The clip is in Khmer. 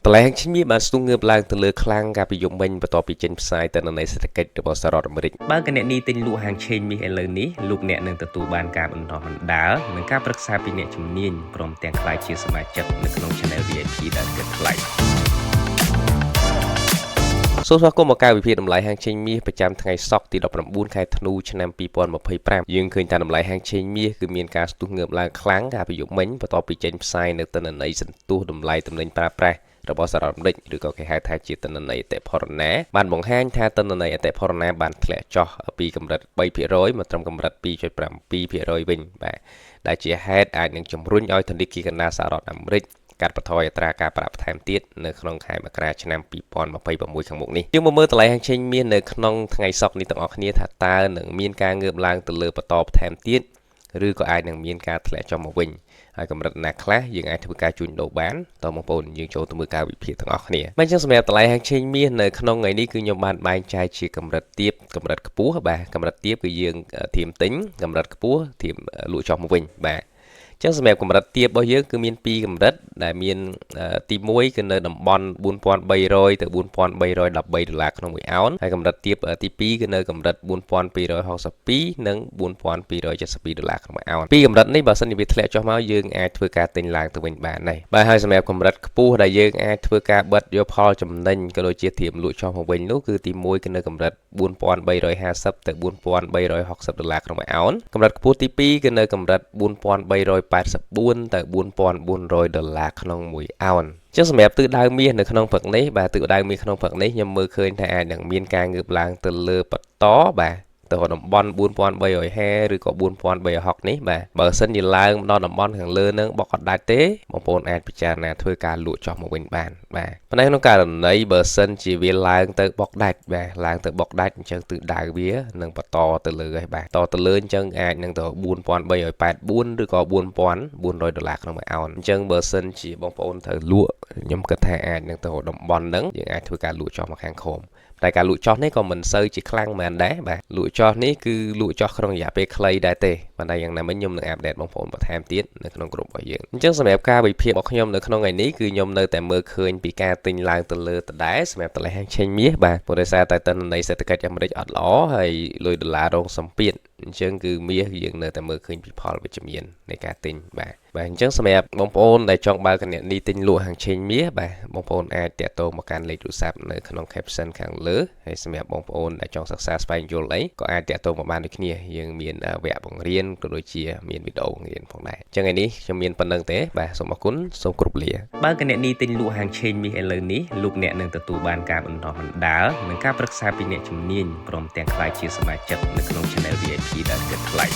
តម្លៃហាងឈាមមាសបានស្ទុះងើបឡើងទៅលើខ្លាំងកាលពីយប់មិញបន្ទាប់ពីចេញផ្សាយទៅនៅសេដ្ឋកិច្ចរបស់សហរដ្ឋអាមេរិកបើកអ្នកនេះទិញលក់ហាងឈាមមាសឥឡូវនេះលោកអ្នកនឹងទទួលបានការបណ្ដុះបណ្ដាលនិងការប្រឹក្សាពីអ្នកជំនាញព្រមទាំងក្លាយជាសមាជិកនៅក្នុង Channel VIP ដែលគិតថ្លៃសូមស្វាគមន៍មកការវិភាគតម្លៃហាងឈាមមាសប្រចាំថ្ងៃសុក្រទី19ខែធ្នូឆ្នាំ2025យើងឃើញថាតម្លៃហាងឈាមមាសគឺមានការស្ទុះងើបឡើងខ្លាំងកាលពីយប់មិញបន្ទាប់ពីចេញផ្សាយនៅទិន្នន័យសន្ទុះតម្លៃទំនិញប្រើប្រាស់របស់សហរដ្ឋអាមេរិកឬក៏គេហៅថាជាទិន្នន័យអតិផរណាបានបង្ហាញថាទិន្នន័យអតិផរណាបានធ្លាក់ចុះពីកម្រិត 3% មកត្រឹមកម្រិត 2.7% វិញបាទដែលជាហេតុអាចនឹងជំរុញឲ្យធនាគារកណ្ដាលសហរដ្ឋអាមេរិកកាត់បន្ថយអត្រាការប្រាក់បន្ថែមទៀតនៅក្នុងខែមករាឆ្នាំ2026ខាងមុខនេះយើងមកមើលតម្លៃហាងឈាមមាសនៅក្នុងថ្ងៃសុក្រនេះទាំងអស់គ្នាថាតើនឹងមានការងើបឡើងទៅលើបន្តបន្ថែមទៀតឬក៏អាចនឹងមានការធ្លាក់ចុះមកវិញហើយកម្រិតណាខ្លះយើងអាចធ្វើការជួញដូរបានតើបងប្អូនយើងចូលទៅមើលការវិភាគទាំងអស់គ្នាមិនអញ្ចឹងសម្រាប់តម្លៃហាងឈាមមាសនៅក្នុងថ្ងៃនេះគឺខ្ញុំបានបែងចែកជាកម្រិតទាបកម្រិតខ្ពស់បាទកម្រិតទាបគឺយើងធៀមទិញកម្រិតខ្ពស់ធៀមលក់ចុះមកវិញបាទចឹងសម្រាប់កម្រិតទាបរបស់យើងគឺមាន2កម្រិតដែលមានទី1គឺនៅតំបន់4300ទៅ4313ដុល្លារក្នុង1អោនហើយកម្រិតទាបទី2គឺនៅកម្រិត4262និង4272ដុល្លារក្នុង1អោនពីកម្រិតនេះបើសិនជាវាធ្លាក់ចុះមកយើងអាចធ្វើការទិញឡើងទៅវិញបានដែរបាទហើយសម្រាប់កម្រិតខ្ពស់ដែលយើងអាចធ្វើការបិទយកផលចំណេញក៏ដូចជាធៀមលក់ចុះមកវិញនោះគឺទី1គឺនៅកម្រិត4350ទៅ4360ដុល្លារក្នុង1អោនកម្រិតខ្ពស់ទី2គឺនៅកម្រិត4384ទៅ4400ដុល្លារក្នុង1អោនចឹងសម្រាប់ទិសដៅមាសនៅក្នុងព្រឹកនេះបាទទិសដៅមាសក្នុងព្រឹកនេះខ្ញុំមើលឃើញថាអាចនឹងមានការងើបឡើងទៅលើបន្តបាទទៅតំបន់4350ឬក៏4360នេះបាទបើសិនជាឡើងដល់តំបន់ខាងលើនឹងបកអត់ដាច់ទេបងប្អូនអាចពិចារណាធ្វើការលក់ចុះមកវិញបានបាទប៉ុន្តែក្នុងករណីបើសិនជាវាឡើងទៅបកដាច់បាទឡើងទៅបកដាច់អញ្ចឹងទិសដៅវានឹងបន្តទៅលើហើយបាទតទៅលើអញ្ចឹងអាចនឹងទៅ4384ឬក៏4400ដុល្លារក្នុង1អោនអញ្ចឹងបើសិនជាបងប្អូនត្រូវលក់ខ្ញុំគិតថាអាចនឹងទៅតំបន់ហ្នឹងយើងអាចធ្វើការលក់ចុះមកខាងក្រោមតែការលក់ចោះនេះក៏មិនសូវជាខ្លាំងមែនដែរបាទលក់ចោះនេះគឺលក់ចោះក្នុងរយៈពេលខ្លីដែរទេប៉ុន្តែយ៉ាងណាមិញខ្ញុំនឹងអាប់ដេតបងប្អូនបន្ថែមទៀតនៅក្នុងក្រុមរបស់យើងអញ្ចឹងសម្រាប់ការវិភាគរបស់ខ្ញុំនៅក្នុងថ្ងៃនេះគឺខ្ញុំនៅតែមើលឃើញពីការទិញឡើងទៅលើដដែលសម្រាប់តម្លៃហាងឈាមមាសបាទព្រោះដោយសារតែទិន្នន័យសេដ្ឋកិច្ចអាមេរិកអត់ល្អហើយលុយដុល្លាររងសម្ពាធអញ្ចឹងគឺមាសយើងនៅតែមើលឃើញពីផលវិជ្ជមាននៃការទិញបាទអញ្ចឹងសម្រាប់បងប្អូនដែលចង់បើកគណនីទិញលក់ហាងឈាមមាសបាទបងប្អូនអាចតាក់ទងមកកាន់លេខទូរស័ព្ទនៅក្នុង caption ខាងលើហើយសម្រាប់បងប្អូនដែលចង់សិក្សាស្វែងយល់អីក៏អាចតាក់ទងមកបានដូចគ្នាយើងមានវគ្គបង្រៀនក៏ដូចជាមានវីដេអូបង្រៀនផងដែរអញ្ចឹងថ្ងៃនេះខ្ញុំមានប៉ុណ្្នឹងទេបាទសូមអរគុណសូមគោរពលាបើកគណនីទិញលក់ហាងឈាមមាសឥឡូវនេះលោកអ្នកនឹងទទួលបានការបណ្ដុះបណ្ដាលនិងការប្រឹក្សាពីអ្នកជំនាញព្រមទាំងក្លាយជាសមាជិកនៅក្នុង Channel VIP ដែលគិតថ្លៃ